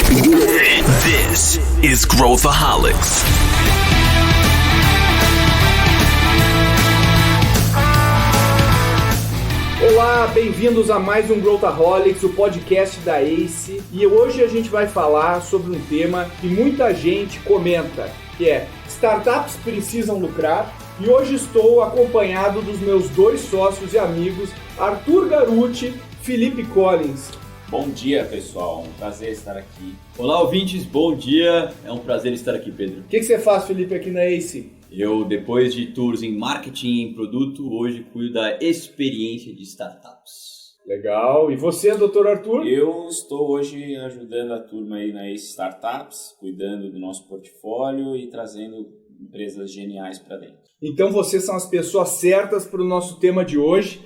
This is Growthaholics. Olá, bem-vindos a mais um Growthaholics, o podcast da ACE. E hoje a gente vai falar sobre um tema que muita gente comenta, que é startups precisam lucrar. E hoje estou acompanhado dos meus dois sócios e amigos, Arthur Garuti, Felipe Collins. Bom dia, pessoal. Um prazer estar aqui. Olá, ouvintes. Bom dia. É um prazer estar aqui, Pedro. O que você faz, Felipe, aqui na ACE? Eu, depois de tours em marketing e em produto, hoje cuido da experiência de startups. Legal. E você, Dr. Arthur? Eu estou hoje ajudando a turma aí na ACE Startups, cuidando do nosso portfólio e trazendo empresas geniais para dentro. Então vocês são as pessoas certas para o nosso tema de hoje,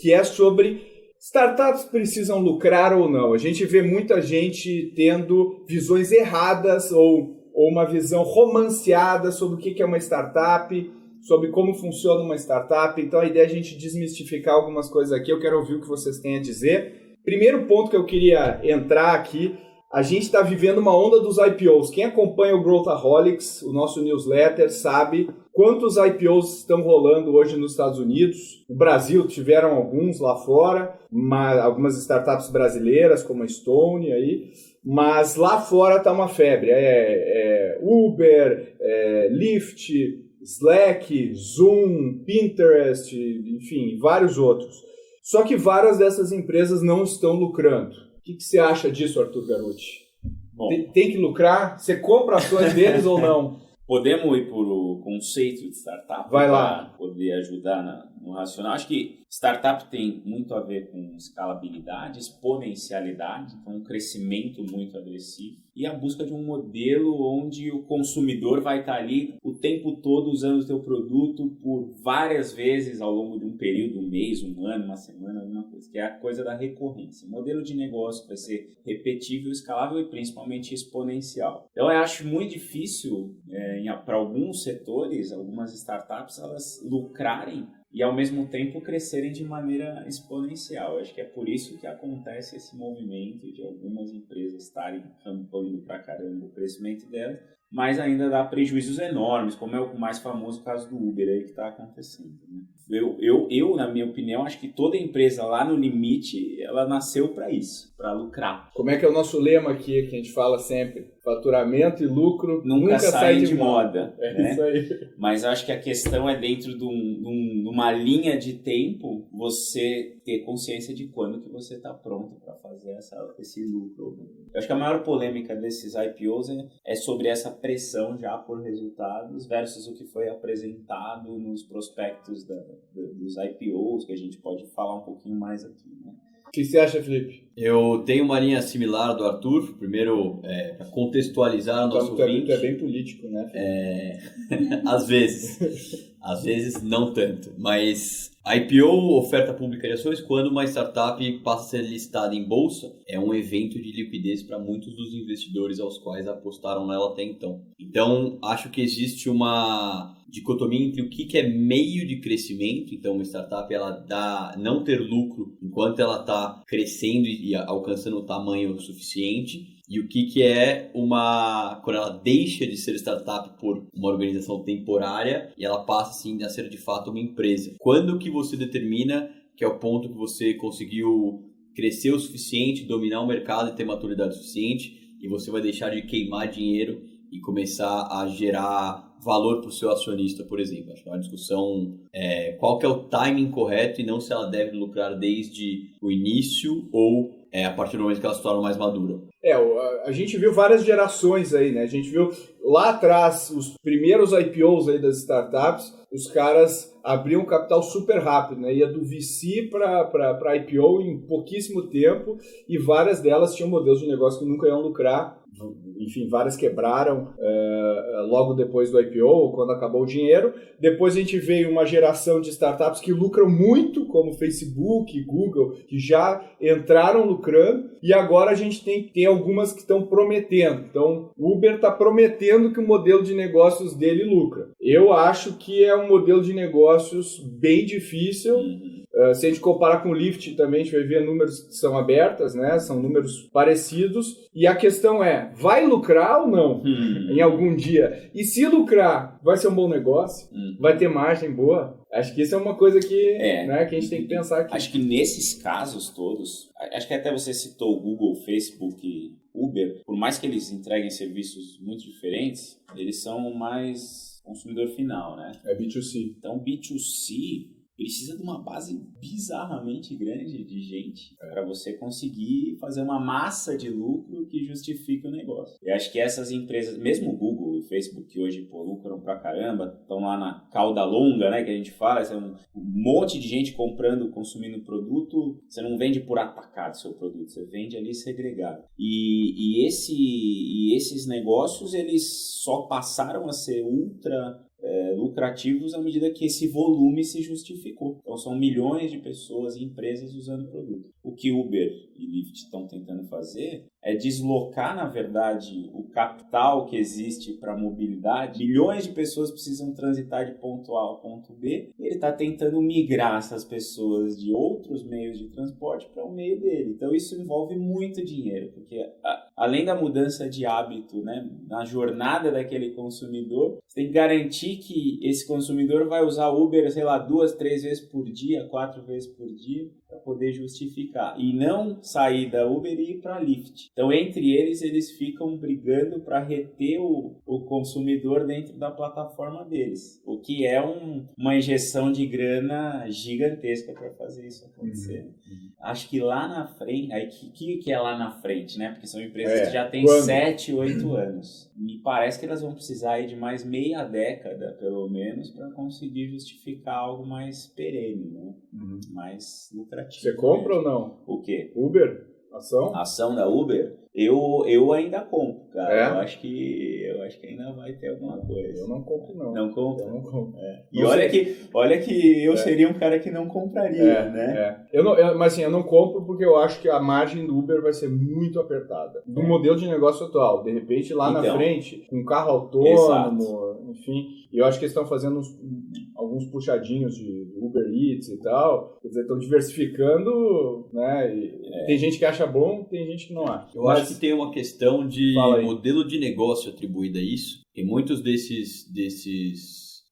que é sobre startups precisam lucrar ou não. A gente vê muita gente tendo visões erradas ou uma visão romanceada sobre o que é uma startup, sobre como funciona uma startup. Então a ideia é a gente desmistificar algumas coisas aqui. Eu quero ouvir o que vocês têm a dizer. Primeiro ponto que eu queria entrar aqui, a gente está vivendo uma onda dos IPOs. Quem acompanha o Growthaholics, o nosso newsletter, sabe quantos IPOs estão rolando hoje nos Estados Unidos. No Brasil tiveram alguns lá fora, algumas startups brasileiras como a Stone aí, mas lá fora está uma febre. Uber, Lyft, Slack, Zoom, Pinterest, enfim, vários outros. Só que várias dessas empresas não estão lucrando. O que você acha disso, Arthur Garuti? Bom, tem que lucrar? Você compra ações deles ou não? Podemos ir por o conceito de startup? Vai lá. Para poder ajudar no racional. Acho que startup tem muito a ver com escalabilidade, exponencialidade, então um crescimento muito agressivo e a busca de um modelo onde o consumidor vai estar ali o tempo todo usando o teu produto por várias vezes ao longo de um período, um mês, um ano, uma semana, alguma coisa, que é a coisa da recorrência. Modelo de negócio que vai ser repetível, escalável e principalmente exponencial. Então eu acho muito difícil para alguns setores, algumas startups, elas lucrarem e ao mesmo tempo crescerem de maneira exponencial. Eu acho que é por isso que acontece esse movimento de algumas empresas estarem rampando pra caramba o crescimento delas, mas ainda dá prejuízos enormes, como é o mais famoso caso do Uber aí que está acontecendo, né? Eu, na minha opinião, acho que toda empresa lá no limite, ela nasceu para isso, para lucrar. Como é que é o nosso lema aqui, que a gente fala sempre? Faturamento e lucro nunca saem de moda. É, né? Isso aí. Mas acho que a questão é dentro de uma linha de tempo, você ter consciência de quando que você está pronto para fazer esse lucro. Eu acho que a maior polêmica desses IPOs é sobre essa pressão já por resultados versus o que foi apresentado nos prospectos dos IPOs, que a gente pode falar um pouquinho mais aqui, né? O que você acha, Felipe? Eu tenho uma linha similar do Arthur. Primeiro, para contextualizar o nosso ouvinte. Tu é bem político, né? Às vezes não tanto, mas IPO, oferta pública de ações, quando uma startup passa a ser listada em bolsa, é um evento de liquidez para muitos dos investidores aos quais apostaram nela até então. Então, acho que existe uma dicotomia entre o que é meio de crescimento, então uma startup ela não ter lucro enquanto ela está crescendo e alcançando o tamanho suficiente, e o que é quando ela deixa de ser startup por uma organização temporária e ela passa assim a ser de fato uma empresa. Quando que você determina que é o ponto que você conseguiu crescer o suficiente, dominar o mercado e ter maturidade suficiente, e você vai deixar de queimar dinheiro e começar a gerar valor para o seu acionista, por exemplo? Acho que é uma discussão qual que é o timing correto e não se ela deve lucrar desde o início ou a partir do momento que ela se torna mais madura. A gente viu várias gerações aí, né? A gente viu lá atrás os primeiros IPOs aí das startups, os caras abriam capital super rápido, né? Ia do VC para IPO em pouquíssimo tempo e várias delas tinham modelos de negócio que nunca iam lucrar. Enfim, várias quebraram logo depois do IPO, quando acabou o dinheiro. Depois a gente veio uma geração de startups que lucram muito, como Facebook, Google, que já entraram lucrando. E agora a gente tem algumas que estão prometendo. Então, o Uber está prometendo que o modelo de negócios dele lucra. Eu acho que é um modelo de negócios bem difícil. Se a gente comparar com o Lyft também, a gente vai ver números que são abertas, né? São números parecidos. E a questão é, vai lucrar ou não em algum dia? E se lucrar, vai ser um bom negócio? Vai ter margem boa? Acho que isso é uma coisa que, né, que a gente tem que pensar aqui. Acho que nesses casos todos, acho que até você citou o Google, Facebook e Uber, por mais que eles entreguem serviços muito diferentes, eles são mais consumidor final, né? É B2C. Então, B2C precisa de uma base bizarramente grande de gente para você conseguir fazer uma massa de lucro que justifique o negócio. Eu acho que essas empresas, mesmo o Google e o Facebook, que hoje lucram pra caramba, estão lá na cauda longa, né, que a gente fala, é um monte de gente comprando, consumindo produto, você não vende por atacado seu produto, você vende ali segregado. E esses negócios, eles só passaram a ser ultra lucrativos à medida que esse volume se justificou. Então são milhões de pessoas e empresas usando o produto. O que Uber e Lyft estão tentando fazer é deslocar, na verdade, o capital que existe para mobilidade. Milhões de pessoas precisam transitar de ponto A ao ponto B. Ele está tentando migrar essas pessoas de outros meios de transporte para o meio dele. Então isso envolve muito dinheiro, porque além da mudança de hábito, né, na jornada daquele consumidor, você tem que garantir que esse consumidor vai usar Uber, sei lá, 2, 3 vezes por dia, 4 vezes por dia, para poder justificar. E não sair da Uber e ir para Lyft. Então, entre eles ficam brigando para reter o consumidor dentro da plataforma deles. O que é uma injeção de grana gigantesca para fazer isso acontecer. Acho que lá na frente... O que é lá na frente, né? Porque são empresas que já têm 7, 8 anos. Me parece que elas vão precisar aí de mais meia década, pelo menos, para conseguir justificar algo mais perene, né? Mais lucrativo. Você compra ou não? O quê? Uber? Ação? Ação da Uber? Eu ainda compro, cara. Eu acho que ainda vai ter alguma coisa. Eu não compro, não. Não compro? Eu não compro. E olha que eu seria um cara que não compraria, né? Mas assim, eu não compro porque eu acho que a margem do Uber vai ser muito apertada. Do modelo de negócio atual. De repente, lá na frente, com carro autônomo, enfim. E eu acho que eles estão fazendo alguns puxadinhos de Uber Eats e tal. Quer dizer, estão diversificando, né? Tem gente que acha bom, tem gente que não acha. Eu acho que tem uma questão de modelo de negócio atribuído a isso. Tem muitos desses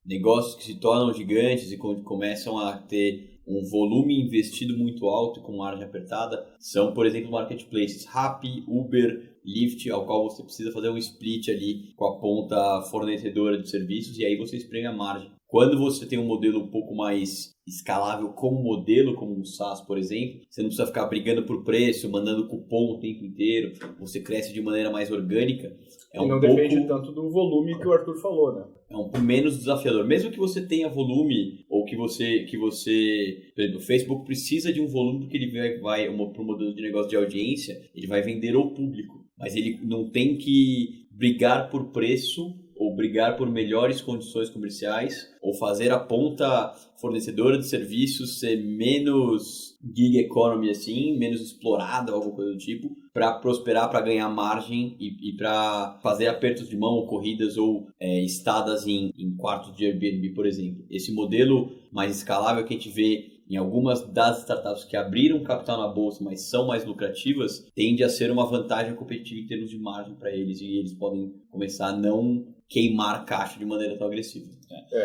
negócios que se tornam gigantes e começam a ter um volume investido muito alto e com margem apertada. São, por exemplo, marketplaces Rappi, Uber, Lyft, ao qual você precisa fazer um split ali com a ponta fornecedora de serviços e aí você espreme a margem. Quando você tem um modelo um pouco mais escalável como modelo, como um SaaS, por exemplo, você não precisa ficar brigando por preço, mandando cupom o tempo inteiro, você cresce de maneira mais orgânica. E não depende tanto do volume que o Arthur falou, né? É um pouco menos desafiador. Mesmo que você tenha volume, ou que você por exemplo, o Facebook precisa de um volume porque ele vai para um modelo de negócio de audiência, ele vai vender ao público. Mas ele não tem que brigar por preço ou brigar por melhores condições comerciais, ou fazer a ponta fornecedora de serviços ser menos gig economy assim, menos explorada, alguma coisa do tipo, para prosperar, para ganhar margem e para fazer apertos de mão, ou corridas ou estadas em quartos de Airbnb, por exemplo. Esse modelo mais escalável que a gente vê em algumas das startups que abriram capital na bolsa, mas são mais lucrativas, tende a ser uma vantagem competitiva em termos de margem para eles, e eles podem começar a não queimar caixa de maneira tão agressiva.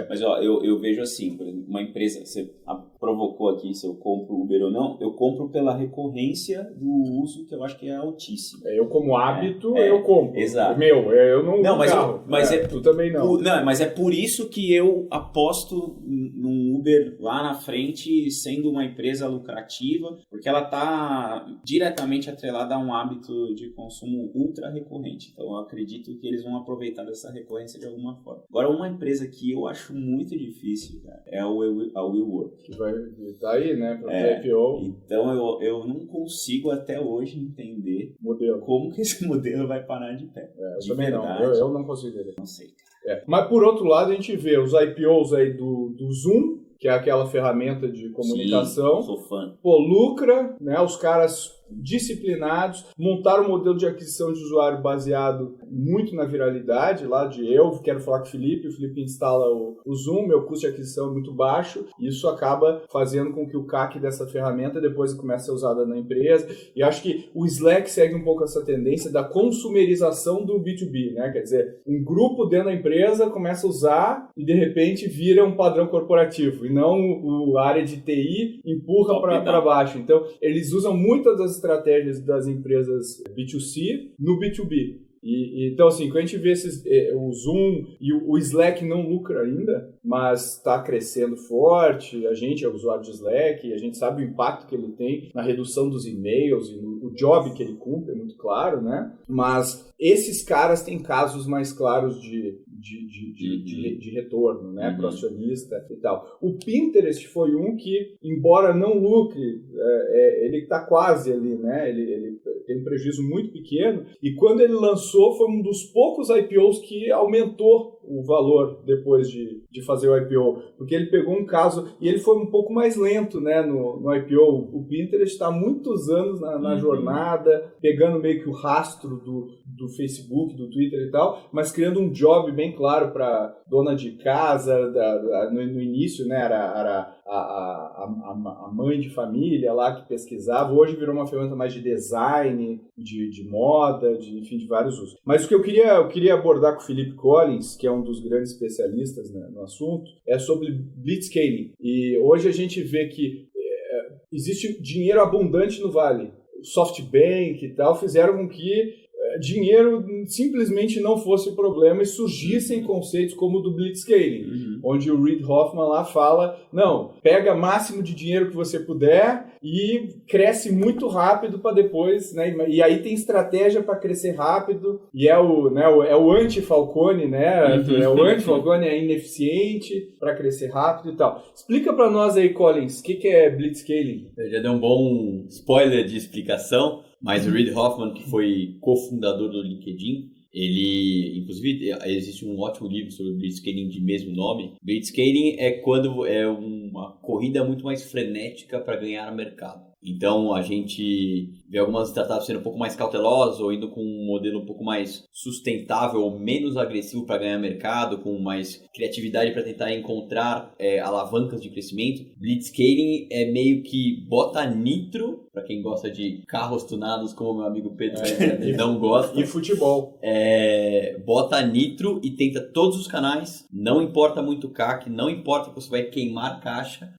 Mas eu vejo assim, por exemplo, uma empresa, você provocou aqui se eu compro Uber ou não, eu compro pela recorrência do uso, que eu acho que é altíssimo. Eu como hábito, eu compro. Exato. Eu não mas carro. Tu também não. Mas é por isso que eu aposto num Uber lá na frente, sendo uma empresa lucrativa, porque ela está diretamente atrelada a um hábito de consumo ultra recorrente. Então eu acredito que eles vão aproveitar dessa recorrência de alguma forma. Agora, uma empresa que eu acho muito difícil, cara, é a WeWork. Que vai estar aí, né, para IPO. Então eu não consigo até hoje entender como que esse modelo vai parar de pé. Eu também não. Eu não consigo entender. Não sei, cara. Mas por outro lado, a gente vê os IPOs aí do Zoom, que é aquela ferramenta de comunicação. Sim, sou fã. Lucra, né? Os caras disciplinados, montaram um modelo de aquisição de usuário baseado muito na viralidade, lá de eu quero falar com o Felipe instala o Zoom, meu custo de aquisição é muito baixo, e isso acaba fazendo com que o CAC dessa ferramenta depois comece a ser usada na empresa, e acho que o Slack segue um pouco essa tendência da consumerização do B2B, né? Quer dizer, um grupo dentro da empresa começa a usar e de repente vira um padrão corporativo, e não a área de TI empurra para baixo. Então, eles usam muitas das estratégias das empresas B2C no B2B. Então, assim, quando a gente vê o Zoom e o Slack não lucra ainda, mas está crescendo forte, a gente é usuário de Slack, a gente sabe o impacto que ele tem na redução dos e-mails e o job que ele cumpre, é muito claro, né? Mas esses caras têm casos mais claros de retorno, né, pro acionista e tal. O Pinterest foi um que, embora não lucre, ele está quase ali, né, ele tem um prejuízo muito pequeno, e quando ele lançou foi um dos poucos IPOs que aumentou o valor depois de fazer o IPO, porque ele pegou um caso, e ele foi um pouco mais lento, né, no IPO. O Pinterest está há muitos anos na jornada, pegando meio que o rastro do Facebook, do Twitter e tal, mas criando um job bem claro para dona de casa, no início, né, era a mãe de família lá que pesquisava, hoje virou uma ferramenta mais de design, de moda, enfim, de vários usos. Mas o que eu queria abordar com o Felipe Collins, que é um dos grandes especialistas, né, no assunto, é sobre blitzscaling. E hoje a gente vê que existe dinheiro abundante no Vale. O SoftBank e tal fizeram com que dinheiro simplesmente não fosse o problema e surgissem conceitos como o do blitzscaling, onde o Reid Hoffman lá fala, não, pega máximo de dinheiro que você puder e cresce muito rápido para depois, né? E aí tem estratégia para crescer rápido, e é o anti-Falcone, né? É o anti-Falcone, é ineficiente para crescer rápido e tal. Explica para nós aí, Collins, o que é blitzscaling? Eu já dei um bom spoiler de explicação, mas o Reid Hoffman, que foi cofundador do LinkedIn, ele, inclusive, existe um ótimo livro sobre blitzscaling de mesmo nome. Blitzscaling é quando é uma corrida muito mais frenética para ganhar mercado. Então, a gente vê algumas startups sendo um pouco mais cautelosas ou indo com um modelo um pouco mais sustentável ou menos agressivo para ganhar mercado, com mais criatividade para tentar encontrar alavancas de crescimento. Blitzscaling é meio que bota nitro, para quem gosta de carros tunados, como meu amigo Pedro não gosta. E futebol. Bota nitro e tenta todos os canais, não importa muito o CAC, não importa que você vai queimar caixa,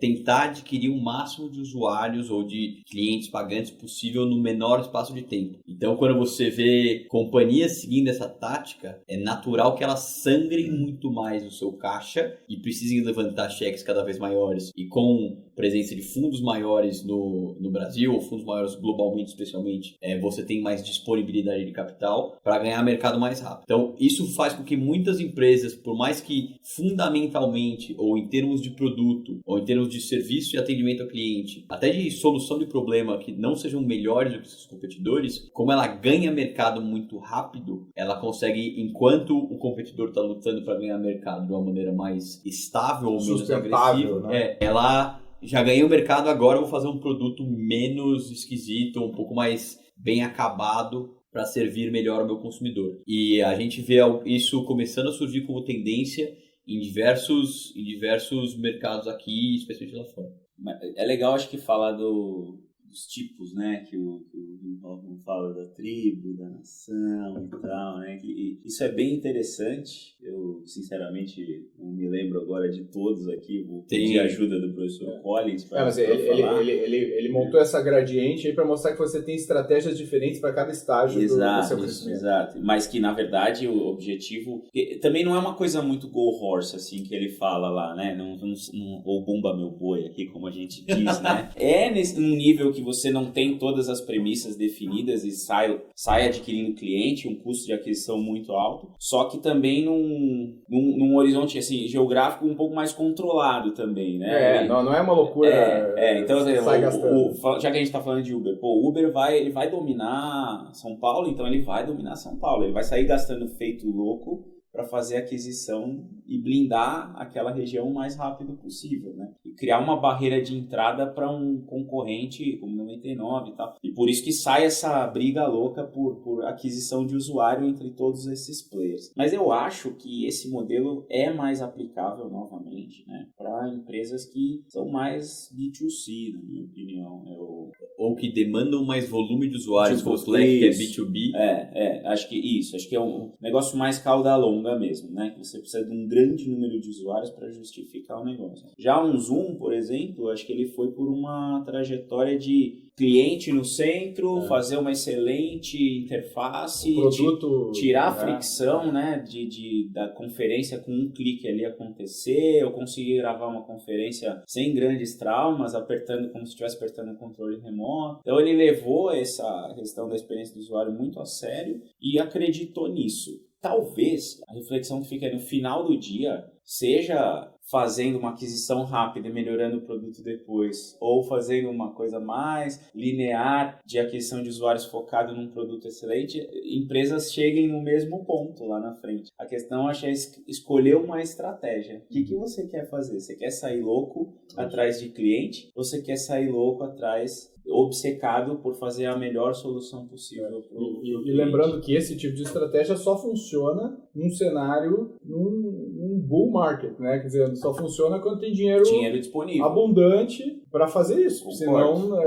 tentar adquirir o máximo de usuários ou de clientes pagantes possível no menor espaço de tempo. Então, quando você vê companhias seguindo essa tática, é natural que elas sangrem muito mais o seu caixa e precisem levantar cheques cada vez maiores. E com presença de fundos maiores no Brasil, ou fundos maiores globalmente, especialmente, você tem mais disponibilidade de capital para ganhar mercado mais rápido. Então, isso faz com que muitas empresas, por mais que fundamentalmente, ou em termos de produto, ou em termos de serviço e atendimento ao cliente, até de solução de problema que não sejam melhores do que seus competidores, como ela ganha mercado muito rápido, ela consegue, enquanto o competidor está lutando para ganhar mercado de uma maneira mais estável ou menos agressiva, né? Ela já ganhei o mercado, agora eu vou fazer um produto menos esquisito, um pouco mais bem acabado para servir melhor ao meu consumidor. E a gente vê isso começando a surgir como tendência em diversos mercados aqui, especialmente lá fora. É legal, acho que falar dos tipos, né, que o Hoffman fala da tribo, da nação e tal, né, que isso é bem interessante. Eu, sinceramente, não me lembro agora de todos aqui, vou pedir ajuda do professor Collins para falar. Ele montou essa gradiente aí para mostrar que você tem estratégias diferentes para cada estágio do seu crescimento. Exato, mas que, na verdade, o objetivo também não é uma coisa muito go horse, assim, que ele fala lá, né, ou bumba meu boi aqui, como a gente diz, né, num nível que você não tem todas as premissas definidas e sai adquirindo cliente, um custo de aquisição muito alto, só que também num horizonte assim, geográfico um pouco mais controlado também, né? Não é uma loucura. Então, já que a gente está falando de Uber, o Uber vai dominar São Paulo, então ele vai dominar São Paulo, ele vai sair gastando feito louco para fazer a aquisição e blindar aquela região o mais rápido possível, né? E criar uma barreira de entrada para um concorrente como 99 e tal. E por isso que sai essa briga louca por aquisição de usuário entre todos esses players. Mas eu acho que esse modelo é mais aplicável novamente, né, para empresas que são mais B2C, na minha opinião. Ou que demandam mais volume de usuários, como o Slack, que é B2B. Acho que é um negócio mais cauda longa mesmo, né? Que você precisa de um grande número de usuários para justificar o negócio. Já um Zoom, por exemplo, acho que ele foi por uma trajetória de cliente no centro, fazer uma excelente interface, tirar a fricção, né, da conferência com um clique ali acontecer, eu consegui gravar uma conferência sem grandes traumas, apertando como se estivesse apertando um controle remoto. Então ele levou essa questão da experiência do usuário muito a sério e acreditou nisso. Talvez a reflexão que fica no final do dia seja fazendo uma aquisição rápida e melhorando o produto depois, ou fazendo uma coisa mais linear de aquisição de usuários focado num produto excelente, empresas cheguem no mesmo ponto lá na frente. A questão, acho, é escolher uma estratégia. O que você quer fazer? Você quer sair louco atrás de cliente? Ou você quer sair louco atrás, obcecado por fazer a melhor solução possível para o cliente? E lembrando que esse tipo de estratégia só funciona num cenário, num bull market, né? Quer dizer, só funciona quando tem dinheiro disponível, abundante para fazer isso. Concordo. Senão,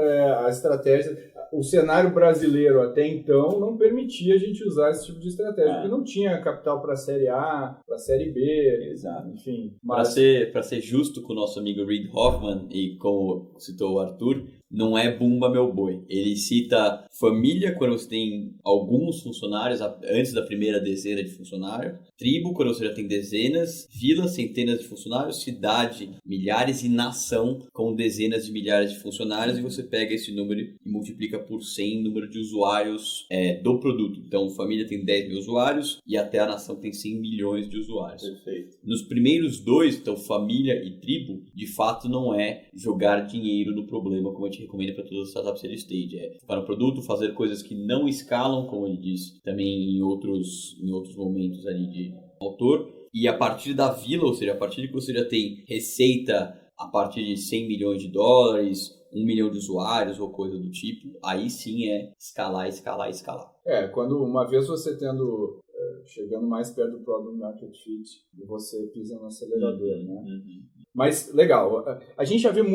a estratégia... O cenário brasileiro até então não permitia a gente usar esse tipo de estratégia, porque não tinha capital para a Série A, para a Série B, exato. Enfim. Para ser justo com o nosso amigo Reid Hoffman, e como citou o Arthur, não é Bumba Meu Boi. Ele cita família quando você tem alguns funcionários, antes da primeira dezena de funcionários, tribo quando você já tem dezenas, vila, centenas de funcionários, cidade, milhares, e nação com dezenas de milhares de funcionários, e você pega esse número e multiplica por 100 número de usuários do produto. Então, família tem 10 mil usuários e até a nação tem 100 milhões de usuários. Perfeito. Nos primeiros dois, então família e tribo, de fato não é jogar dinheiro no problema, como a gente recomenda para todas as startups early stage. É para o produto, fazer coisas que não escalam, como ele diz também em outros momentos ali de autor. E a partir da vila, ou seja, a partir de que você já tem receita a partir de 100 milhões de dólares, 1 milhão de usuários ou coisa do tipo, aí sim é escalar. Quando uma vez você chegando mais perto do Product Market Fit, você pisa no acelerador, né? Mas, legal, a gente já vê tem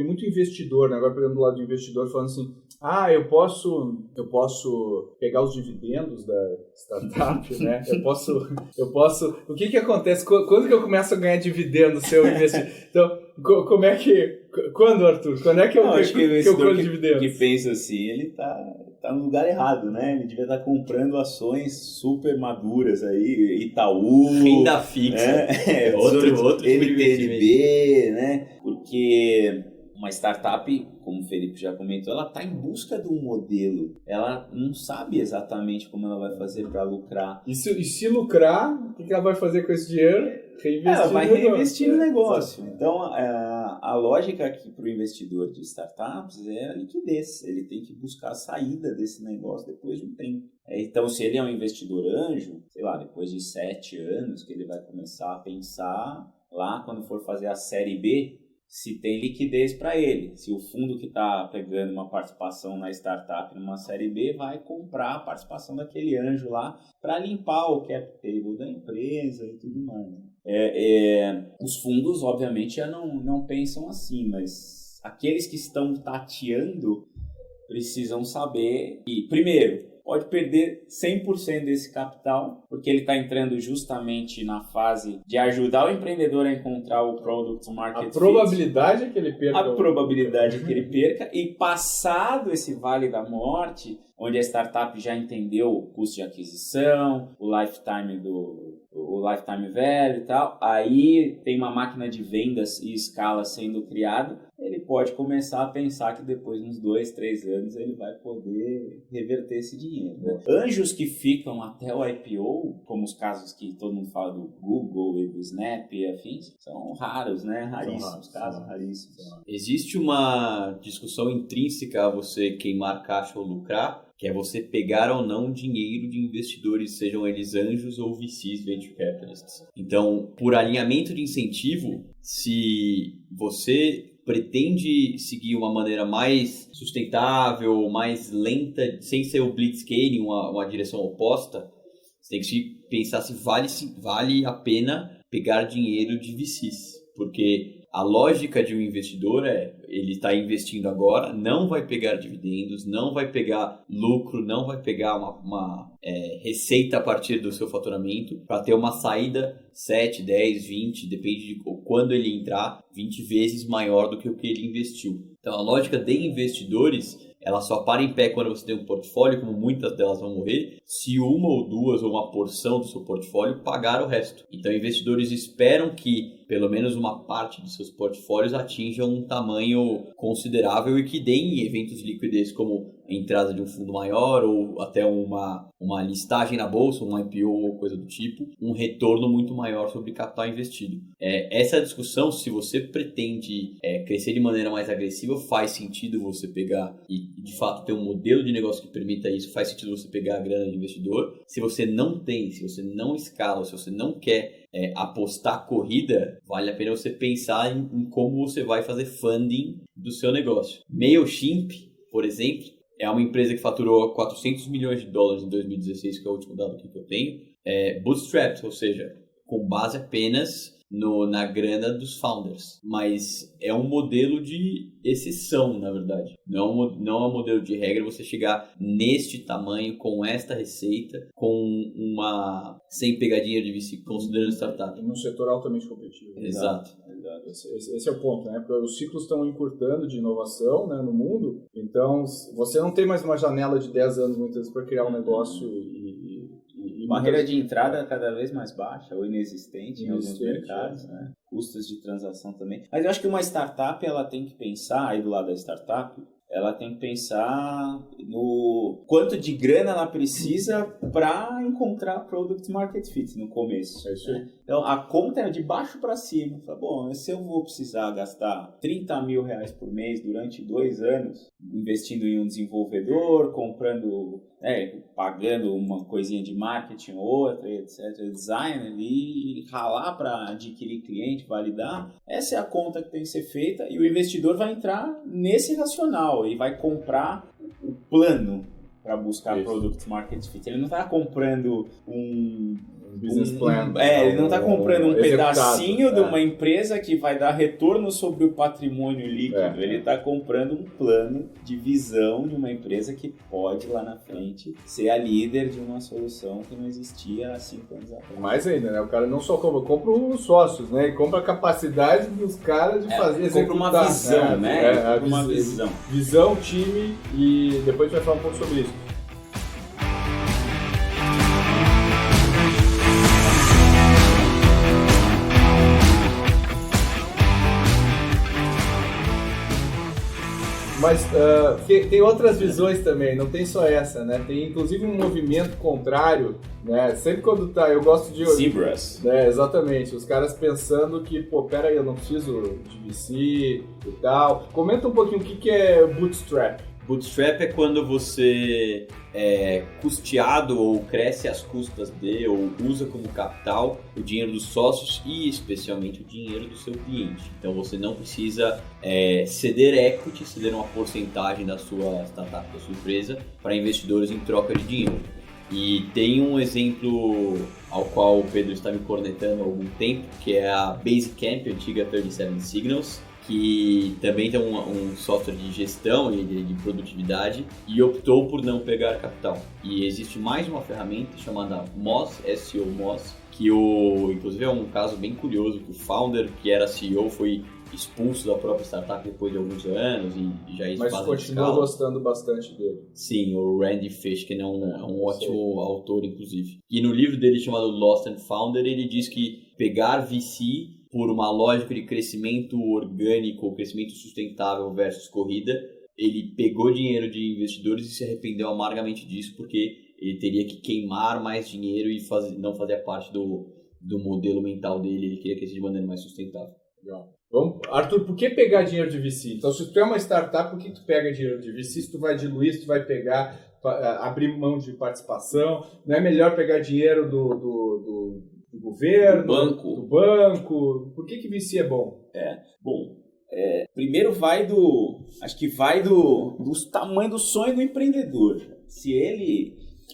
muito investidor, né? Agora pegando do lado do investidor, falando assim, eu posso pegar os dividendos da startup, né? Eu posso... O que acontece? Quando que eu começo a ganhar dividendo se eu investir? Então, como é que... Quando, Arthur? Quando é que eu colho dividendos? Que pensa assim, ele tá no lugar errado, né? Ele devia estar comprando ações super maduras aí, Itaú... Renda fixa. Outro NTNB, né? Porque uma startup, como o Felipe já comentou, ela está em busca de um modelo. Ela não sabe exatamente como ela vai fazer para lucrar. E se lucrar, o que ela vai fazer com esse dinheiro? Ela vai reinvestir no negócio. Então, a lógica aqui para o investidor de startups é a liquidez. Ele tem que buscar a saída desse negócio depois de um tempo. Então, se ele é um investidor anjo, sei lá, depois de 7 anos que ele vai começar a pensar lá quando for fazer a série B, se tem liquidez para ele. Se o fundo que está pegando uma participação na startup numa série B vai comprar a participação daquele anjo lá para limpar o cap table da empresa e tudo mais. Os fundos, obviamente, já não pensam assim, mas aqueles que estão tateando precisam saber que, primeiro, pode perder 100% desse capital, porque ele está entrando justamente na fase de ajudar o empreendedor a encontrar o Product Market Fit. A probabilidade é que ele perca. A probabilidade é que ele perca. E passado esse vale da morte, onde a startup já entendeu o custo de aquisição, o lifetime value e tal, aí tem uma máquina de vendas e escala sendo criada, ele pode começar a pensar que depois de uns 2, 3 anos ele vai poder reverter esse dinheiro. Né? Anjos que ficam até o IPO, como os casos que todo mundo fala do Google e do Snap e afins, são raros, né? Raríssimos casos, raríssimos. Existe uma discussão intrínseca a você queimar caixa ou lucrar, que é você pegar ou não dinheiro de investidores, sejam eles anjos ou VCs, Venture Capitalists. Então, por alinhamento de incentivo, se você pretende seguir uma maneira mais sustentável, mais lenta, sem ser o blitzscaling, uma direção oposta, você tem que pensar se vale a pena pegar dinheiro de VCs. Porque a lógica de um investidor ele está investindo agora, não vai pegar dividendos, não vai pegar lucro, não vai pegar uma receita a partir do seu faturamento para ter uma saída 7, 10, 20, depende de quando ele entrar, 20 vezes maior do que o que ele investiu. Então a lógica de investidores, ela só para em pé quando você tem um portfólio, como muitas delas vão morrer, se uma ou duas ou uma porção do seu portfólio pagar o resto. Então investidores esperam que pelo menos uma parte de seus portfólios atinja um tamanho considerável e que deem eventos de liquidez como a entrada de um fundo maior ou até uma listagem na bolsa, um IPO ou coisa do tipo, um retorno muito maior sobre capital investido. Essa discussão, se você pretende crescer de maneira mais agressiva, faz sentido você pegar e de fato ter um modelo de negócio que permita isso, faz sentido você pegar a grana de investidor. Se você não tem, se você não escala, se você não quer apostar corrida, vale a pena você pensar em como você vai fazer funding do seu negócio. MailChimp, por exemplo, é uma empresa que faturou $400 milhões em 2016, que é o último dado que eu tenho. Bootstrapped, ou seja, com base apenas na grana dos founders. Mas é um modelo de exceção, na verdade. Não é um modelo de regra você chegar neste tamanho, com esta receita, sem pegar dinheiro de VC, considerando startup. Num setor altamente competitivo. Exato. Esse é o ponto, né? Porque os ciclos estão encurtando de inovação, né, no mundo. Então, você não tem mais uma janela de 10 anos, muitas vezes, para criar um negócio barreira de entrada cada vez mais baixa ou inexistente em alguns mercados, né? Custos de transação também. Mas eu acho que uma startup, ela tem que pensar, aí do lado da startup, ela tem que pensar no quanto de grana ela precisa para encontrar Product Market Fit no começo. É isso aí. Então, a conta é de baixo para cima. Fala, bom, se eu vou precisar gastar R$30 mil por mês durante 2 anos, investindo em um desenvolvedor, pagando uma coisinha de marketing ou outra, etc., design ali, ralar para adquirir cliente, validar, essa é a conta que tem que ser feita e o investidor vai entrar nesse racional e vai comprar o plano para buscar Product Market Fit. Ele não está comprando um business plan. Ele não está comprando um pedacinho de uma empresa que vai dar retorno sobre o patrimônio líquido. Ele está comprando um plano de visão de uma empresa que pode lá na frente ser a líder de uma solução que não existia há 5 anos atrás. Mais ainda, né? O cara não só compra os sócios, né? Ele compra a capacidade dos caras de fazer, executar. Compra uma visão, né? Uma visão. Visão, time, e depois a gente vai falar um pouco sobre isso. Mas tem outras visões também, não tem só essa, né? Tem inclusive um movimento contrário, né? Sempre quando eu gosto de... Zebras. Exatamente, os caras pensando que, pera aí, eu não preciso de VC e tal. Comenta um pouquinho o que é bootstrap. Bootstrap é quando você é custeado ou cresce às custas de ou usa como capital o dinheiro dos sócios e especialmente o dinheiro do seu cliente. Então você não precisa ceder equity, ceder uma porcentagem da sua startup, da sua empresa para investidores em troca de dinheiro. E tem um exemplo ao qual o Pedro está me cornetando há algum tempo, que é a Basecamp, a antiga 37 Signals, que também tem um software de gestão e de produtividade e optou por não pegar capital. E existe mais uma ferramenta chamada Moz, SEO Moz, que inclusive é um caso bem curioso, que o founder, que era CEO, foi expulso da própria startup depois de alguns anos e já Mas continua gostando bastante dele. Sim, o Randy Fishkin é um ótimo autor, inclusive. E no livro dele chamado Lost and Founder, ele diz que pegar VC por uma lógica de crescimento orgânico, crescimento sustentável versus corrida, ele pegou dinheiro de investidores e se arrependeu amargamente disso, porque ele teria que queimar mais dinheiro e não fazer parte do modelo mental dele, ele queria crescer de maneira mais sustentável. Legal. Arthur, por que pegar dinheiro de VC? Então, se tu é uma startup, por que tu pega dinheiro de VC? Se tu vai diluir, se tu vai pegar, abrir mão de participação? Não é melhor pegar dinheiro do governo, do banco? Por que VC é bom? Primeiro vai do tamanho do sonho do empreendedor.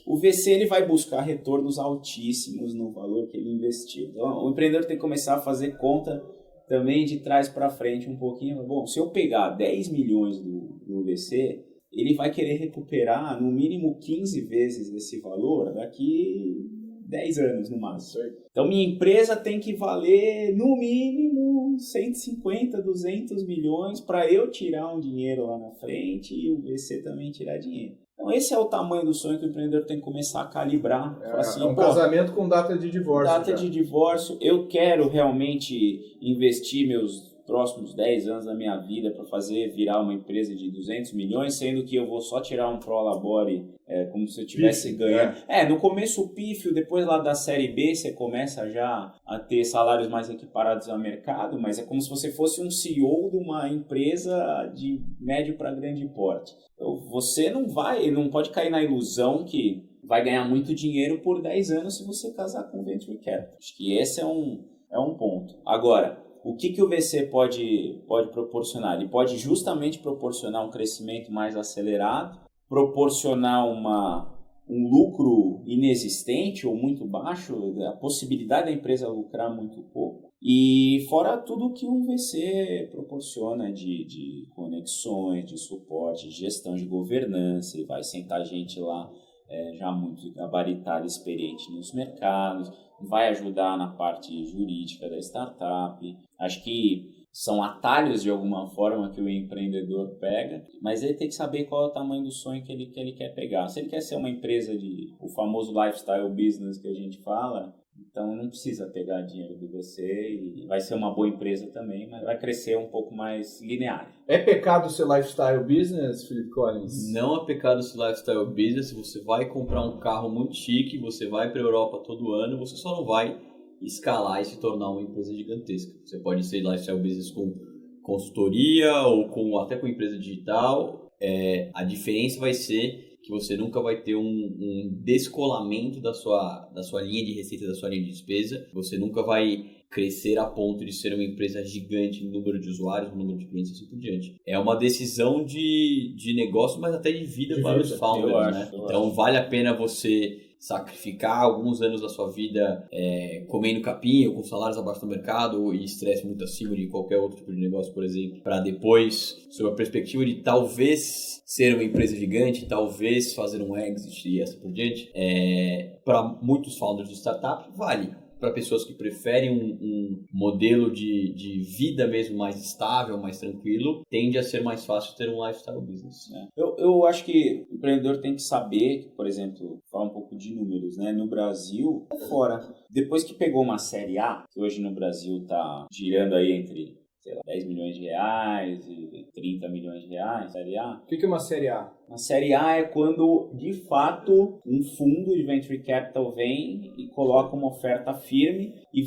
O VC ele vai buscar retornos altíssimos no valor que ele investiu. Então, o empreendedor tem que começar a fazer conta também de trás para frente um pouquinho. Bom, se eu pegar 10 milhões do VC, ele vai querer recuperar no mínimo 15 vezes esse valor daqui 10 anos no máximo. Então, minha empresa tem que valer no mínimo 150, 200 milhões para eu tirar um dinheiro lá na frente e o VC também tirar dinheiro. Então, esse é o tamanho do sonho que o empreendedor tem que começar a calibrar. É um casamento com data de divórcio. De divórcio. Eu quero realmente investir meus próximos 10 anos da minha vida para fazer virar uma empresa de 200 milhões, sendo que eu vou só tirar um prolabore como se eu tivesse ganhando. No começo o pífio, depois lá da série B você começa já a ter salários mais equiparados ao mercado, mas é como se você fosse um CEO de uma empresa de médio para grande porte. Então, você não pode cair na ilusão que vai ganhar muito dinheiro por 10 anos se você casar com Venture Capital. Acho que esse é um ponto. Agora, o que o VC pode proporcionar? Ele pode justamente proporcionar um crescimento mais acelerado, proporcionar um lucro inexistente ou muito baixo, a possibilidade da empresa lucrar muito pouco. E fora tudo que o VC proporciona de conexões, de suporte, de gestão de governança, e vai sentar gente lá já muito gabaritada, experiente nos mercados, vai ajudar na parte jurídica da startup. Acho que são atalhos de alguma forma que o empreendedor pega, mas ele tem que saber qual é o tamanho do sonho que ele quer pegar. Se ele quer ser uma empresa o famoso lifestyle business que a gente fala, então não precisa pegar dinheiro do VC e vai ser uma boa empresa também, mas vai crescer um pouco mais linear. É pecado ser lifestyle business, Felipe Collins? Não é pecado ser lifestyle business. Você vai comprar um carro muito chique, você vai para a Europa todo ano, você só não vai escalar e se tornar uma empresa gigantesca. Você pode ser lifestyle business com consultoria ou até com empresa digital. A diferença vai ser que você nunca vai ter um descolamento da sua linha de receita, da sua linha de despesa. Você nunca vai crescer a ponto de ser uma empresa gigante no número de usuários, no número de clientes e assim por diante. É uma decisão de negócio, mas até de vida para os founders, né? Então vale a pena você sacrificar alguns anos da sua vida comendo capim ou com salários abaixo do mercado e estresse muito acima de qualquer outro tipo de negócio, por exemplo, para depois, sob a perspectiva de talvez ser uma empresa gigante, talvez fazer um exit e assim por diante, para muitos founders de startup, vale. Para pessoas que preferem um modelo de vida mesmo mais estável, mais tranquilo, tende a ser mais fácil ter um lifestyle business. Né? Eu acho que o empreendedor tem que saber, por exemplo, falar um pouco de números, né? No Brasil, fora, depois que pegou uma série A, que hoje no Brasil está girando aí entre 10 milhões de reais e 30 milhões de reais, série A. O que é uma série A? Uma série A é quando, de fato, um fundo de Venture Capital vem e coloca uma oferta firme e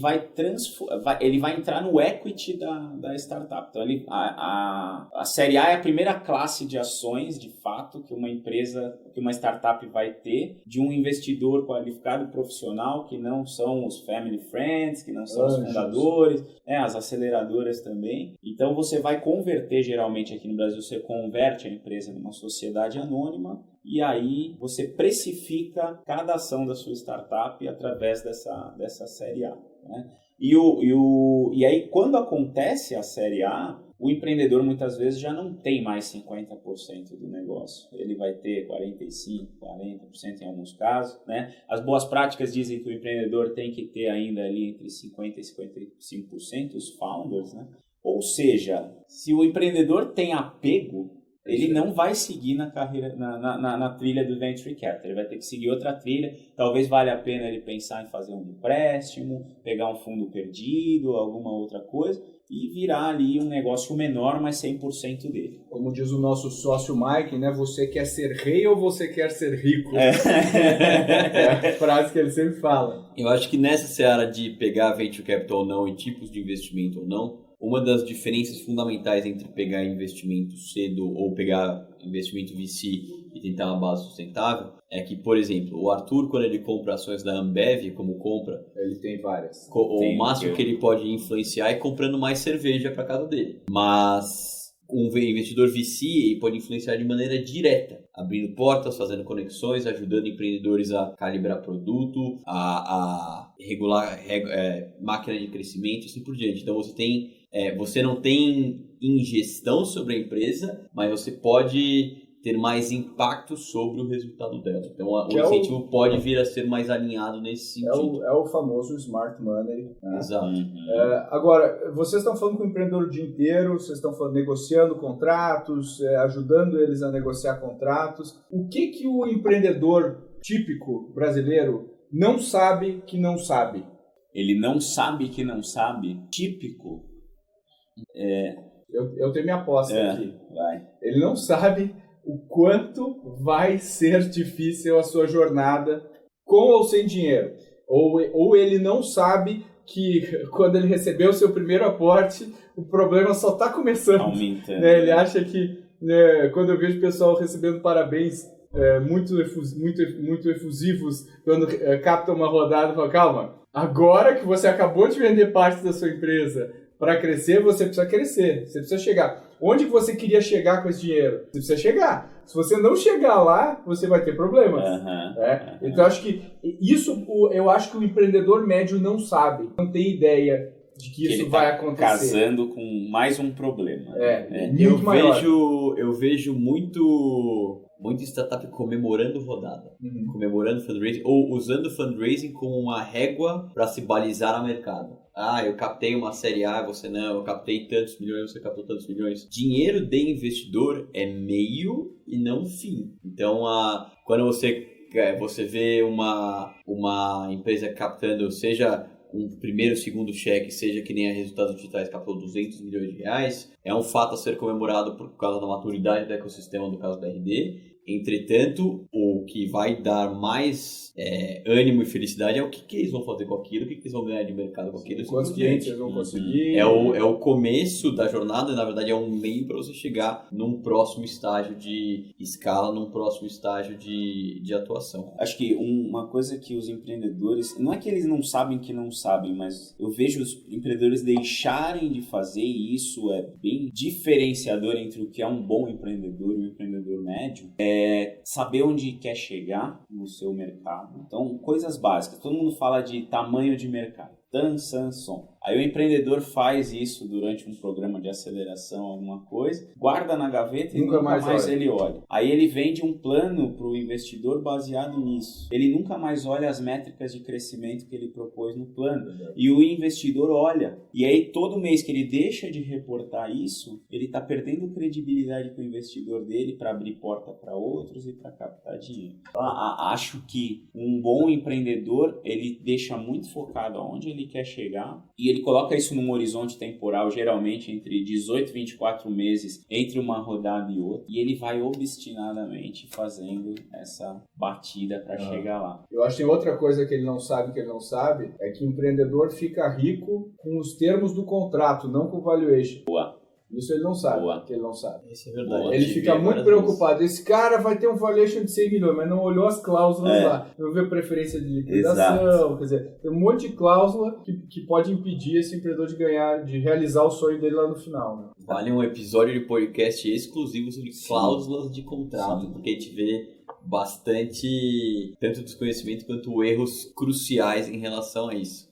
ele vai entrar no equity da startup. Então, a série A é a primeira classe de ações, de fato, que uma startup vai ter de um investidor qualificado profissional, que não são os family friends, que não são os fundadores, as aceleradoras também. Então, você vai converter, geralmente aqui no Brasil, você converte a empresa numa sociedade anônima e aí você precifica cada ação da sua startup através dessa série A. Né? E aí, quando acontece a série A, o empreendedor muitas vezes já não tem mais 50% do negócio. Ele vai ter 45%, 40% em alguns casos. Né? As boas práticas dizem que o empreendedor tem que ter ainda ali entre 50% e 55% os founders. Né? Ou seja, se o empreendedor tem apego, ele não vai seguir na carreira, na trilha do Venture Capital. Ele vai ter que seguir outra trilha. Talvez valha a pena ele pensar em fazer um empréstimo, pegar um fundo perdido, alguma outra coisa, e virar ali um negócio menor, mas 100% dele. Como diz o nosso sócio Mike, né? Você quer ser rei ou você quer ser rico? É a frase que ele sempre fala. Eu acho que nessa seara de pegar Venture Capital ou não e tipos de investimento ou não, uma das diferenças fundamentais entre pegar investimento cedo ou pegar investimento VC e tentar uma base sustentável, é que, por exemplo, o Arthur, quando ele compra ações da Ambev, como compra, Ele tem várias. o máximo que ele pode influenciar é comprando mais cerveja para casa dele. Mas um investidor VC ele pode influenciar de maneira direta, abrindo portas, fazendo conexões, ajudando empreendedores a calibrar produto, a regular máquina de crescimento e assim por diante. Então você não tem ingestão sobre a empresa, mas você pode ter mais impacto sobre o resultado dela. Então o incentivo pode vir a ser mais alinhado nesse sentido. É o famoso smart money. Né? Exato. Agora, vocês estão falando com o empreendedor o dia inteiro, vocês estão negociando contratos, ajudando eles a negociar contratos. O que o empreendedor típico brasileiro não sabe que não sabe? Ele não sabe que não sabe? Típico? Eu tenho minha aposta aqui. Vai. Ele não sabe o quanto vai ser difícil a sua jornada com ou sem dinheiro. Ou ele não sabe que quando ele recebeu o seu primeiro aporte, o problema só está começando. Aumentando. Né? Ele acha que, quando eu vejo o pessoal recebendo parabéns muito efusivos, quando capta uma rodada, fala, calma, agora que você acabou de vender parte da sua empresa para crescer, você precisa crescer, você precisa chegar. Onde você queria chegar com esse dinheiro? Você precisa chegar. Se você não chegar lá, você vai ter problemas. Então, acho que eu acho que o empreendedor médio não sabe, não tem ideia de que isso vai acontecer. Casando com mais um problema. Muito maior. Eu vejo muito startup comemorando rodada, comemorando fundraising, ou usando fundraising como uma régua para se balizar a mercado. Eu captei uma série A, você não, eu captei tantos milhões, você captou tantos milhões. Dinheiro de investidor é meio e não fim. Então, quando você vê uma empresa captando, seja um primeiro, segundo cheque, seja que nem a Resultados Digitais captou 200 milhões de reais, é um fato a ser comemorado por causa da maturidade do ecossistema, do caso da RD. Entretanto, o que vai dar mais ânimo e felicidade é o que eles vão fazer com aquilo, o que eles vão ganhar de mercado com aquilo. Quantos clientes eles vão conseguir. É o começo da jornada, na verdade é um meio para você chegar num próximo estágio de escala, num próximo estágio de atuação. Acho que uma coisa que os empreendedores, não é que eles não sabem que não sabem, mas eu vejo os empreendedores deixarem de fazer, e isso é bem diferenciador entre o que é um bom empreendedor e um empreendedor médio, saber onde quer chegar no seu mercado. Então, coisas básicas. Todo mundo fala de tamanho de mercado. Samsung. Aí o empreendedor faz isso durante um programa de aceleração, alguma coisa, guarda na gaveta e nunca mais ele olha. Aí ele vende um plano para o investidor baseado nisso. Ele nunca mais olha as métricas de crescimento que ele propôs no plano. E o investidor olha. E aí todo mês que ele deixa de reportar isso, ele está perdendo credibilidade com o investidor dele para abrir porta para outros e para captar dinheiro. Então, acho que um bom empreendedor, ele deixa muito focado aonde ele quer chegar e ele coloca isso num horizonte temporal, geralmente entre 18 e 24 meses, entre uma rodada e outra, e ele vai obstinadamente fazendo essa batida para chegar lá. Eu acho que tem outra coisa que ele não sabe, é que o empreendedor fica rico com os termos do contrato, não com o valuation. Boa. Isso ele não sabe, que ele não sabe. Isso é verdade. Ele fica muito preocupado. Esse cara vai ter um valuation de 100 milhões, mas não olhou as cláusulas lá. Não viu preferência de liquidação. Quer dizer, tem um monte de cláusula que pode impedir esse empreendedor de realizar o sonho dele lá no final. Né? Vale um episódio de podcast exclusivo sobre cláusulas de contrato, porque a gente vê bastante, tanto desconhecimento quanto erros cruciais em relação a isso.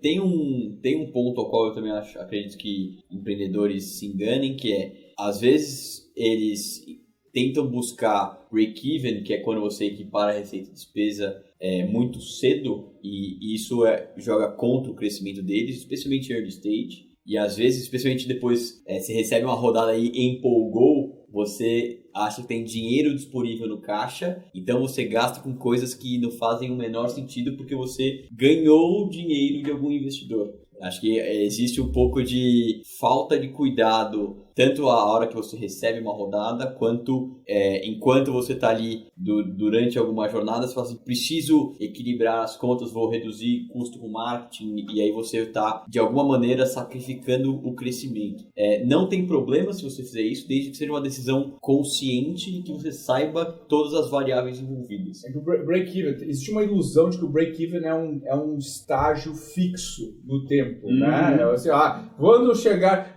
Tem um ponto ao qual eu também acredito que empreendedores se enganem, que às vezes eles tentam buscar break-even, que é quando você equipara a receita e despesa muito cedo, e isso joga contra o crescimento deles, especialmente em early stage. E às vezes, especialmente depois, você recebe uma rodada e empolgou, você acha que tem dinheiro disponível no caixa, então você gasta com coisas que não fazem o menor sentido porque você ganhou dinheiro de algum investidor. Acho que existe um pouco de falta de cuidado, tanto a hora que você recebe uma rodada, quanto enquanto você está ali durante alguma jornada, você fala assim, preciso equilibrar as contas, vou reduzir custo com marketing, e aí você está, de alguma maneira, sacrificando o crescimento. Não tem problema se você fizer isso, desde que seja uma decisão consciente e que você saiba todas as variáveis envolvidas. É que o break-even, existe uma ilusão de que o break-even é um estágio fixo no tempo, né? Assim, quando chegar...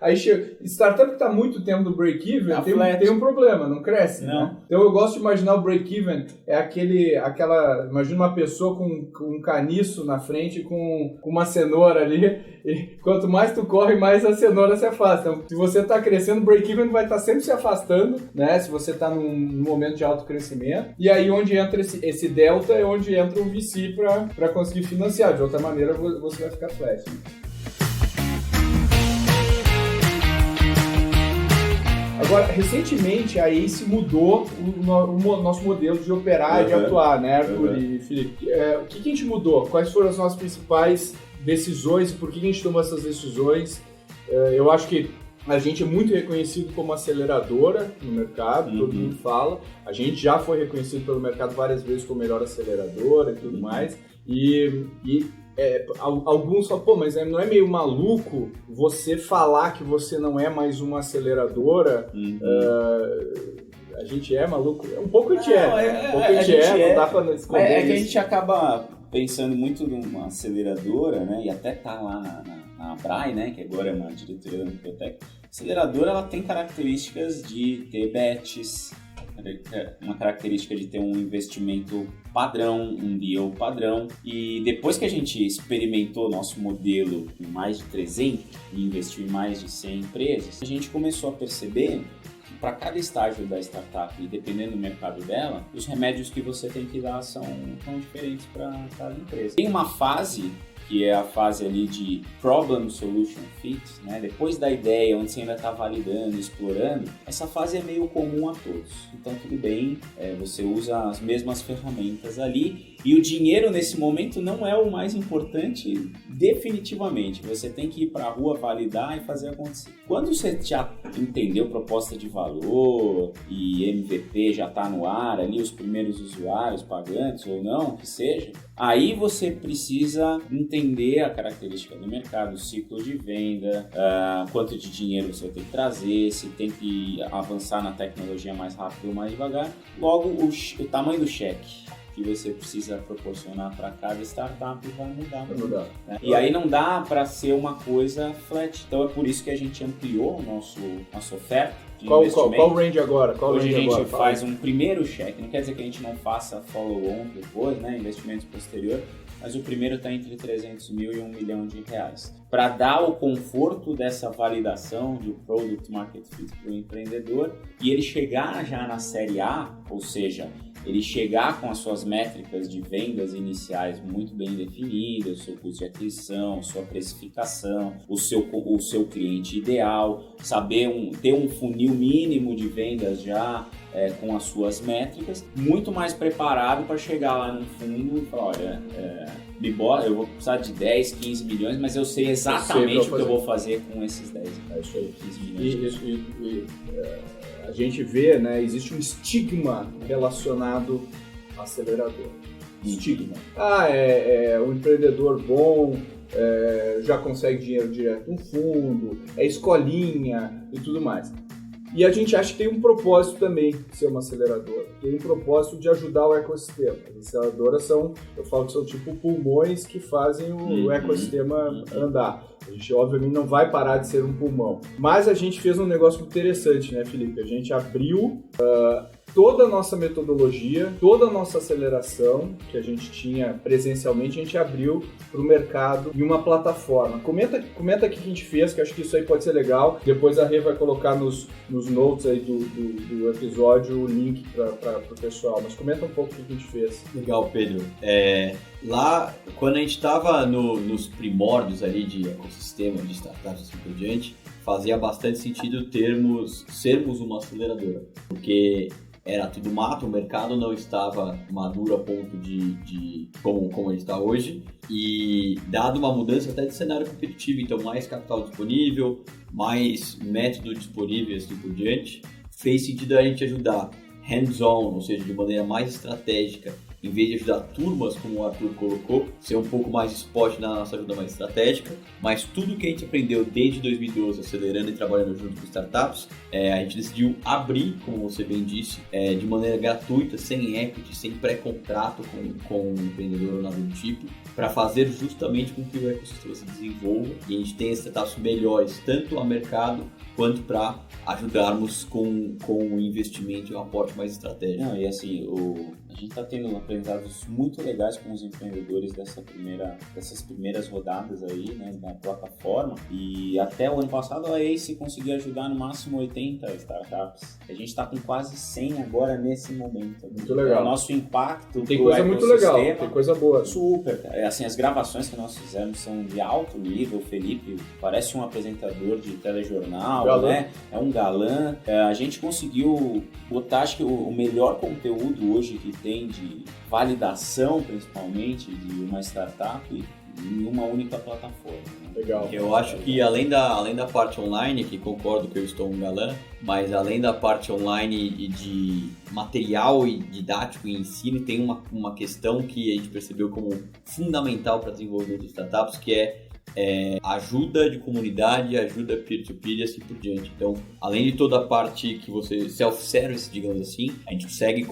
Startup que está muito tempo no break-even tem um problema, não cresce, né? Então eu gosto de imaginar o break-even, imagina uma pessoa com um caniço na frente com uma cenoura ali, e quanto mais tu corre, mais a cenoura se afasta. Então, se você está crescendo, o break-even vai estar sempre se afastando, né? Se você está num momento de alto crescimento. E aí onde entra esse delta é onde entra o VC para conseguir financiar. De outra maneira, você vai ficar flat. Agora, recentemente, a ACE mudou o nosso modelo de operar e de atuar, né, Arthur e Felipe? O que a gente mudou? Quais foram as nossas principais decisões e por que a gente tomou essas decisões? Eu acho que a gente é muito reconhecido como aceleradora no mercado, todo mundo fala. A gente já foi reconhecido pelo mercado várias vezes como melhor aceleradora e tudo mais. Alguns falam, mas não é meio maluco você falar que você não é mais uma aceleradora? A gente é maluco? Um pouco a gente não dá pra esconder É que a gente acaba pensando muito numa aceleradora, né? E até tá lá na Abrai, né? Que agora é uma diretoria da Bibliotec. A aceleradora, ela tem características de ter bets, uma característica de ter um investimento padrão, um deal padrão. E depois que a gente experimentou nosso modelo com mais de 300 e investiu em mais de 100 empresas, a gente começou a perceber que para cada estágio da startup, e dependendo do mercado dela, os remédios que você tem que dar são diferentes para cada empresa. Tem uma fase que é a fase ali de Problem Solution Fit, né? Depois da ideia, onde você ainda está validando, explorando, essa fase é meio comum a todos. Então tudo bem, você usa as mesmas ferramentas ali, e o dinheiro nesse momento não é o mais importante definitivamente. Você tem que ir para a rua validar e fazer acontecer. Quando você já entendeu proposta de valor e MVP já está no ar ali, os primeiros usuários pagantes ou não, que seja, aí você precisa entender a característica do mercado, o ciclo de venda, quanto de dinheiro você vai ter que trazer, se tem que avançar na tecnologia mais rápido ou mais devagar. Logo, o tamanho do cheque que você precisa proporcionar para cada startup vai mudar. Né? E aí não dá para ser uma coisa flat. Então é por isso que a gente ampliou nossa oferta de investimento. Qual o range agora? Hoje a gente faz um primeiro cheque. Não quer dizer que a gente não faça follow-on depois, né? Investimentos posterior. Mas o primeiro está entre 300 mil e R$1 milhão. Para dar o conforto dessa validação de Product Market Fit para o empreendedor e ele chegar já na série A, ou seja, ele chegar com as suas métricas de vendas iniciais muito bem definidas, o seu custo de aquisição, sua precificação, o seu cliente ideal, saber ter um funil mínimo de vendas já com as suas métricas, muito mais preparado para chegar lá no fundo e falar, olha, eu vou precisar de 10, 15 milhões, mas eu sei exatamente o que eu vou fazer com esses 10, 15 milhões. A gente vê, né, existe um estigma relacionado ao acelerador. Estigma. Um empreendedor bom, já consegue dinheiro direto no fundo, é escolinha e tudo mais. E a gente acha que tem um propósito também de ser uma aceleradora. Tem um propósito de ajudar o ecossistema. As aceleradoras eu falo que são tipo pulmões que fazem o ecossistema andar. A gente, obviamente, não vai parar de ser um pulmão. Mas a gente fez um negócio interessante, né, Felipe? A gente abriu toda a nossa metodologia, toda a nossa aceleração que a gente tinha presencialmente, a gente abriu para o mercado em uma plataforma. Comenta aqui o que a gente fez, que acho que isso aí pode ser legal. Depois a Rê vai colocar nos notes aí do episódio o link para o pessoal. Mas comenta um pouco o que a gente fez. Legal, Pedro. Lá, quando a gente estava nos primórdios ali de ecossistema, de startups e assim por diante, fazia bastante sentido sermos uma aceleradora. Porque era tudo mato, o mercado não estava maduro a ponto de como ele está hoje, e dado uma mudança até de cenário competitivo, então mais capital disponível, mais método disponível e assim por diante, fez sentido a gente ajudar hands-on, ou seja, de maneira mais estratégica, em vez de ajudar turmas, como o Arthur colocou, ser um pouco mais spot na nossa ajuda mais estratégica, mas tudo que a gente aprendeu desde 2012, acelerando e trabalhando junto com startups, a gente decidiu abrir, como você bem disse, de maneira gratuita, sem equity, sem pré-contrato com um empreendedor ou nada do tipo, para fazer justamente com que o ecossistema se desenvolva e a gente tenha startups melhores, tanto a mercado quanto para ajudarmos com o investimento e um aporte mais estratégico. Não, e assim, a gente está tendo aprendizados muito legais com os empreendedores dessas primeiras rodadas aí, né, da plataforma, e até o ano passado a ACE conseguia ajudar no máximo 80 startups. A gente está com quase 100 agora nesse momento. Muito legal. O nosso impacto tem coisa muito legal, tem coisa boa. Super, cara. Assim, as gravações que nós fizemos são de alto nível. O Felipe parece um apresentador de telejornal, galã. Né? É um galã. A gente conseguiu botar, acho que o melhor conteúdo hoje que tem de validação, principalmente, de uma startup em uma única plataforma. Né? Legal. Eu acho que além da parte online, que concordo que eu estou um galã, mas além da parte online e de material e didático e ensino, tem uma questão que a gente percebeu como fundamental para desenvolvimento de startups, que é ajuda de comunidade, ajuda peer-to-peer e assim por diante. Então, além de toda a parte que você self-service, digamos assim, a gente consegue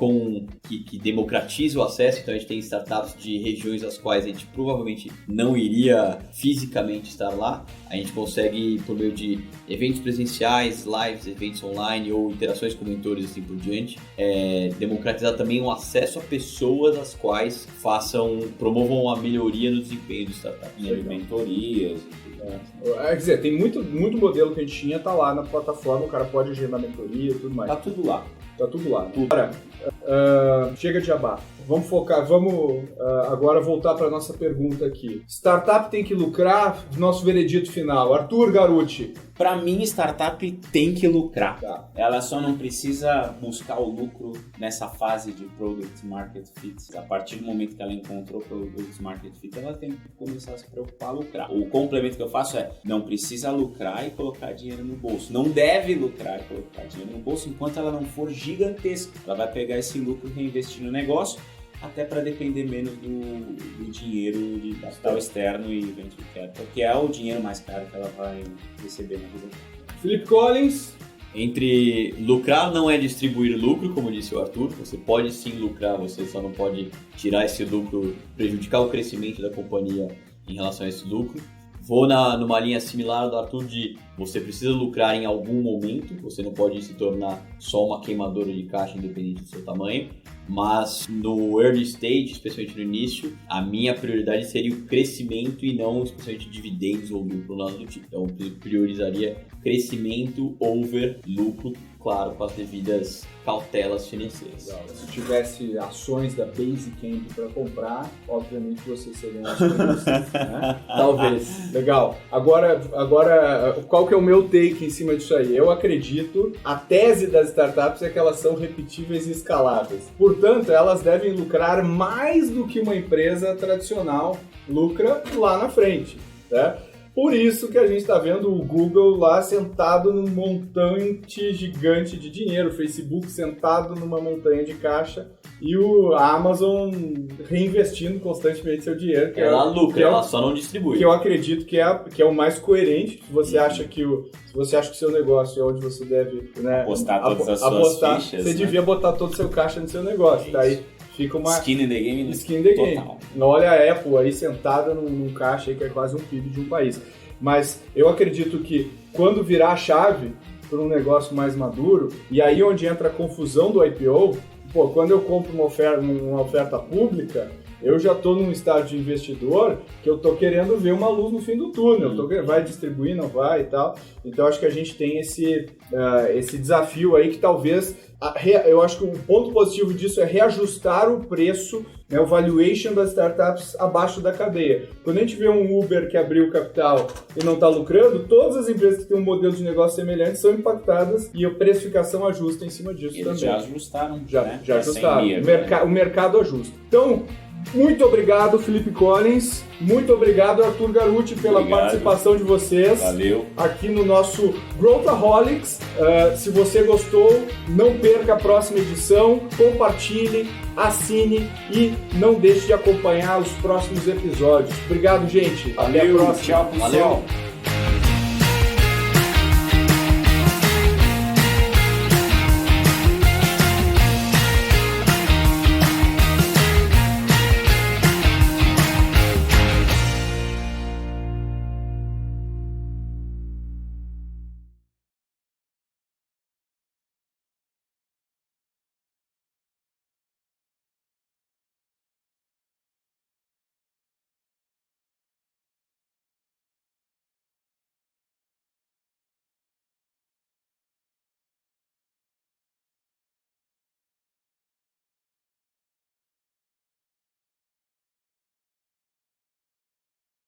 que democratiza o acesso. Então, a gente tem startups de regiões às quais a gente provavelmente não iria fisicamente estar lá. A gente consegue, por meio de eventos presenciais, lives, eventos online ou interações com mentores e assim por diante, democratizar também o acesso a pessoas às quais promovam a melhoria no desempenho do startup. Mentoria. Quer dizer, tem muito modelo que a gente tinha, tá lá na plataforma, o cara pode agendar mentoria e tudo mais. Tá tudo lá. Agora, chega de jabá. Vamos focar, agora voltar para nossa pergunta aqui. Startup tem que lucrar? Nosso veredito final. Arthur Garuti. Para mim, startup tem que lucrar. Tá. Ela só não precisa buscar o lucro nessa fase de Product Market Fit. A partir do momento que ela encontrou Product Market Fit, ela tem que começar a se preocupar a lucrar. O complemento que eu faço não precisa lucrar e colocar dinheiro no bolso. Não deve lucrar e colocar dinheiro no bolso enquanto ela não for gigantesca. Ela vai pegar esse lucro e reinvestir no negócio, até para depender menos do dinheiro de capital externo e venture capital, que é o dinheiro mais caro que ela vai receber na vida. Felipe Collins. Entre lucrar não é distribuir lucro, como disse o Arthur, você pode sim lucrar, você só não pode tirar esse lucro, prejudicar o crescimento da companhia em relação a esse lucro. Vou numa linha similar do Arthur de você precisa lucrar em algum momento, você não pode se tornar só uma queimadora de caixa independente do seu tamanho, mas no early stage, especialmente no início, a minha prioridade seria o crescimento e não especialmente dividendos ou lucro, nada do tipo. Então eu priorizaria crescimento over lucro, claro, com as devidas cautelas financeiras. Legal. Se tivesse ações da Basecamp para comprar, obviamente você seria um acionista, né? Talvez. Legal. Agora, qual que é o meu take em cima disso aí? Eu acredito, a tese das startups é que elas são repetíveis e escaláveis. Portanto, elas devem lucrar mais do que uma empresa tradicional lucra lá na frente, né? Por isso que a gente está vendo o Google lá sentado num montante gigante de dinheiro, o Facebook sentado numa montanha de caixa e a Amazon reinvestindo constantemente seu dinheiro. Que ela lucra, ela só não distribui. Que eu acredito que é o mais coerente. Se você acha que o seu negócio é onde você deve, né, apostar todas as suas fichas, você devia botar todo o seu caixa no seu negócio. Daí fica uma skin in the game. Skin in the game. Olha a Apple aí sentada num caixa aí que é quase um PIB de um país. Mas eu acredito que quando virar a chave para um negócio mais maduro, e aí onde entra a confusão do IPO, quando eu compro uma oferta pública, eu já estou num estágio de investidor que eu estou querendo ver uma luz no fim do túnel. Vai distribuir, não vai e tal. Então acho que a gente tem esse desafio aí que talvez eu acho que o ponto positivo disso é reajustar o preço, né, o valuation das startups abaixo da cadeia. Quando a gente vê um Uber que abriu capital e não está lucrando, todas as empresas que têm um modelo de negócio semelhante são impactadas e a precificação ajusta em cima disso. Eles também. já ajustaram. Já ajustaram. Né? O mercado ajusta. Então, muito obrigado, Felipe Collins. Muito obrigado, Arthur Garuti, pela participação de vocês. Valeu. Aqui no nosso Growthaholics. Se você gostou, não perca a próxima edição. Compartilhe, assine e não deixe de acompanhar os próximos episódios. Obrigado, gente. Valeu. Até a próxima. Tchau, pessoal. Valeu.